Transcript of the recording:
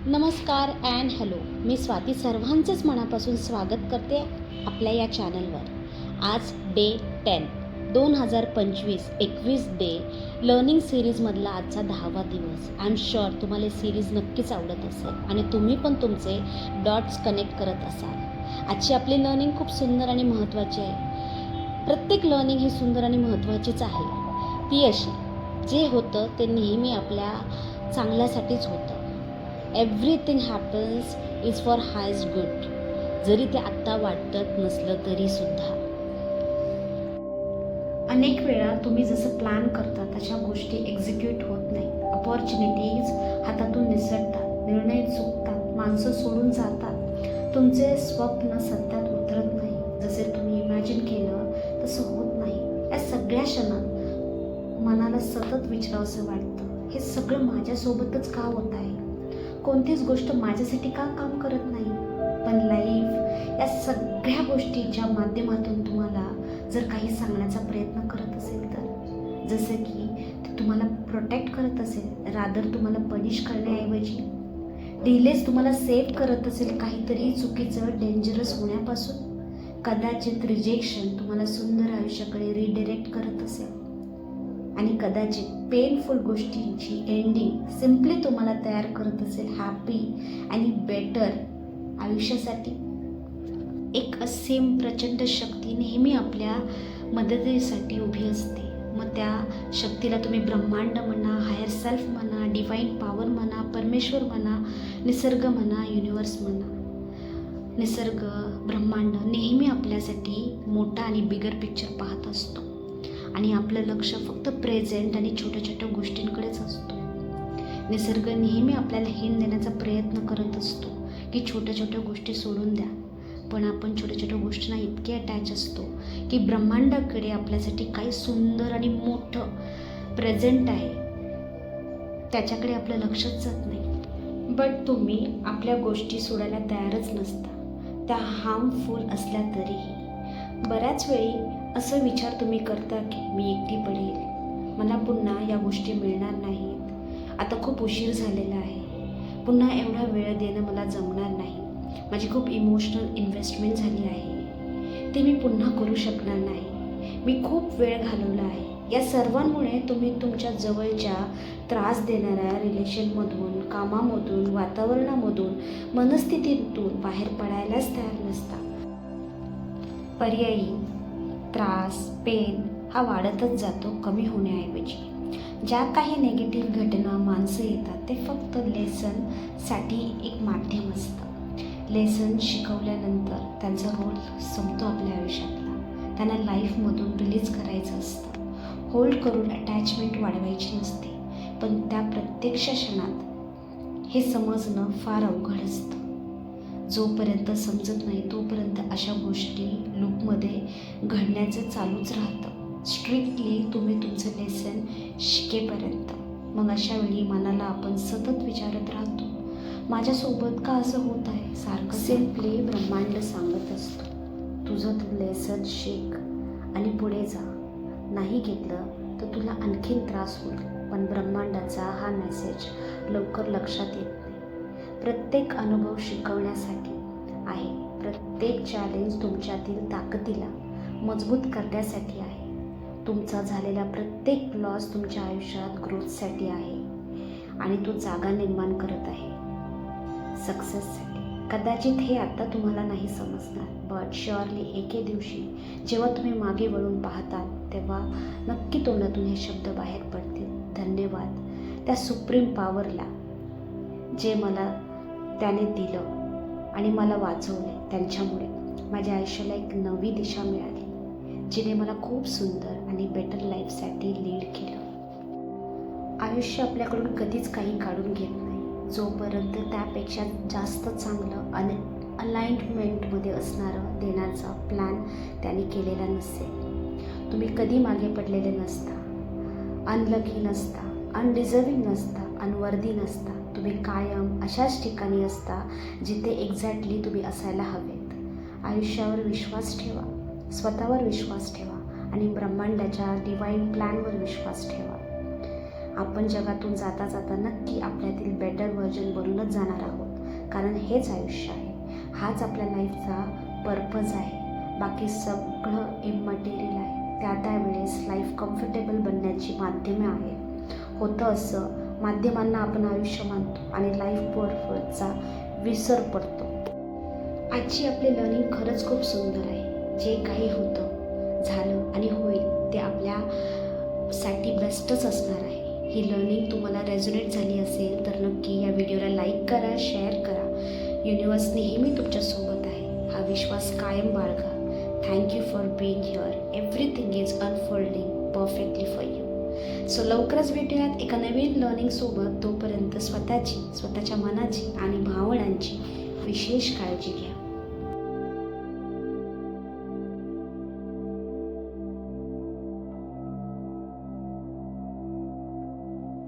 नमस्कार and hello. मी स्वाती सर्वांचंच मनापासून स्वागत करते आपल्या या चॅनलवर. आज डे 10 2025 21 डे लर्निंग सिरीजमधला आजचा 10वा दिवस. आय एम शुअर तुम्हाला सिरीज नक्कीच आवडत असेल आणि तुम्ही पण तुमचे डॉट्स कनेक्ट करत असाल. आजची आपली लर्निंग खूप सुंदर आणि महत्त्वाची आहे. प्रत्येक लर्निंग ही सुंदर आणि महत्त्वाचीच आहे. ती अशी, जे होतं ते नेहमी आपल्या चांगल्यासाठीच होतं. Everything happens is for highest good. जरी ते आत्ता वाटत नसलं तरीसुद्धा. अनेक वेळा तुम्ही जसं प्लॅन करता तशा गोष्टी एक्झिक्यूट होत नाही. अपॉर्च्युनिटीज हातातून निसटतात, निर्णय चुकतात, माणसं सोडून जातात. तुमचे स्वप्न सत्यात उतरत नाही. जसे तुम्ही इमॅजिन केलं तसं होत नाही. या सगळ्या क्षणात मनाला सतत विचारावंसं वाटतं, हे सगळं माझ्यासोबतच का होत आहे? कोणतीच गोष्ट माझ्यासाठी का काम करत नाही? पण लाईफ या सगळ्या गोष्टींच्या माध्यमातून तुम्हाला जर काही सांगण्याचा प्रयत्न करत असेल तर, जसं की ते तुम्हाला प्रोटेक्ट करत असेल, रादर तुम्हाला पनिश करण्याऐवजी डिलेज तुम्हाला सेव्ह करत असेल काहीतरी चुकीचं डेंजरस होण्यापासून, कदाचित रिजेक्शन तुम्हाला सुंदर आयुष्याकडे रिडायरेक्ट करत असेल आणि कदाचित पेनफुल गोष्टींची एंडिंग सिम्पली तुम्हाला तयार करत असेल हॅपी आणि बेटर आयुष्यासाठी. एक असीम प्रचंड शक्ती नेहमी आपल्या मदतीसाठी उभी असते. मग त्या शक्तीला तुम्ही ब्रह्मांड म्हणा, हायर सेल्फ म्हणा, डिवाईन पॉवर म्हणा, परमेश्वर म्हणा, निसर्ग म्हणा, युनिवर्स म्हणा. निसर्ग, ब्रह्मांड नेहमी आपल्यासाठी मोठा आणि बिगर पिक्चर पाहत असतो आणि आपलं लक्ष फक्त प्रेझेंट आणि छोट्या छोट्या गोष्टींकडेच असतो. निसर्ग नेहमी आपल्याला हिंट देण्याचा प्रयत्न करत असतो की छोट्या छोट्या गोष्टी सोडून द्या. पण आपण छोट्या छोट्या गोष्टींना इतके अटॅच असतो की ब्रह्मांडाकडे आपल्यासाठी काही सुंदर आणि मोठं प्रेझेंट आहे, त्याच्याकडे आपलं लक्षच जात नाही. बट तुम्ही आपल्या गोष्टी सोडायला तयारच नसता, त्या हार्मफुल असल्या तरीही. बऱ्याच वेळी असं विचार तुम्ही करता की मी एकटी पडेल, मला पुन्हा या गोष्टी मिळणार नाहीत, आता खूप उशीर झालेला आहे, पुन्हा एवढा वेळ देणं मला जमणार नाही, माझी खूप इमोशनल इन्व्हेस्टमेंट झाली आहे, ते मी पुन्हा करू शकणार नाही, मी खूप वेळ घालवला आहे. या सर्वांमुळे तुम्ही तुमच्या जवळच्या त्रास देणाऱ्या रिलेशनमधून, कामामधून, वातावरणामधून, मनस्थितीतून बाहेर पडायलाच तयार नसता. पर्यायी त्रास, पेन हा वाढतच जातो कमी होण्याऐवजी. ज्या काही नेगेटिव्ह घटना, माणसं येतात ते फक्त लेसनसाठी एक माध्यम असतं. लेसन शिकवल्यानंतर त्यांचा रोल संपतो आपल्या आयुष्यातला. त्यांना लाईफमधून रिलीज करायचं असतं. होल्ड करून अटॅचमेंट वाढवायची नसते. पण त्या प्रत्यक्ष क्षणात हे समजणं फार अवघड असतं. जोपर्यंत समजत नाही तोपर्यंत अशा गोष्टी लूपमध्ये घडण्याचं चालूच राहतं, स्ट्रिक्टली तुम्ही तुमचं लेसन शिकेपर्यंत. मग अशा वेळी मनाला आपण सतत विचारत राहतो, माझ्यासोबत का असं होत आहे सारखं. सिम्पली ब्रह्मांड सांगत असतो, तुझं तू लेसन शिक आणि पुढे जा. नाही घेतलं तर तुला आणखीन त्रास होईल. पण ब्रह्मांडाचा हा मेसेज लवकर लक्षात येत नाही. प्रत्येक अनुभव शिकवण्यासाठी आहे. प्रत्येक चॅलेंज तुमच्यातील ताकदीला मजबूत करण्यासाठी आहे. तुमचा झालेला प्रत्येक लॉस तुमच्या आयुष्यात ग्रोथसाठी आहे आणि तो जागा निर्माण करत आहे सक्सेससाठी. कदाचित हे आत्ता तुम्हाला नाही समजणार, बट शुअरली एके दिवशी जेव्हा तुम्ही मागे वळून पाहतात तेव्हा नक्की तोंडातून हे शब्द बाहेर पडतील, धन्यवाद त्या सुप्रीम पॉवरला जे मला त्याने दिलं आणि मला वाचवले. त्यांच्यामुळे माझ्या आयुष्याला एक नवी दिशा मिळाली, जिने मला खूप सुंदर आणि बेटर लाईफसाठी लीड केलं. आयुष्य आपल्याकडून कधीच काही काढून घेत नाही जोपर्यंत त्यापेक्षा जास्त चांगलं आणि अलाइनमेंटमध्ये असणारं देण्याचा प्लॅन त्यांनी केलेला नसेल. तुम्ही कधी मागे पडलेले नसता, अनलकी नसता, अनडिझर्विंग नसता, अनवर्दी नसता. तुम्ही कायम अशाच ठिकाणी असता जिथे एक्झॅक्टली तुम्ही असायला हवेत. आयुष्यावर विश्वास ठेवा, स्वतःवर विश्वास ठेवा आणि ब्रह्मांडाच्या डिवाईन प्लॅनवर विश्वास ठेवा. आपण जगातून जाता जाता नक्की आपल्यातील बेटर व्हर्जन बनूनच जाणार आहोत, कारण हेच आयुष्य आहे, हाच आपल्या लाईफचा पर्पज आहे. बाकी सगळं इममटेरियल आहे. त्या वेळेस लाईफ कम्फर्टेबल बनण्याची माध्यमे आहेत. होतं असं, माध्यमांना आपण आयुष्य मानतो आणि लाईफ पर्पजचा विसर पडतो. आजची आपली लर्निंग खरंच खूप सुंदर आहे. जे काही होतं, झालं आणि होईल ते आपल्यासाठी बेस्टच असणार आहे. ही लर्निंग तुम्हाला रेझोनेट झाली असेल तर नक्की या व्हिडिओला लाईक करा, शेअर करा. युनिवर्स नेहमी तुमच्यासोबत आहे, हा विश्वास कायम बाळगा. Thank you for being here. Everything is unfolding perfectly for you. So लवकरच भेटूयात एका नवीन लर्निंगसोबत. तोपर्यंत स्वतःच्या मनाची आणि भावनांची विशेष काळजी घ्या.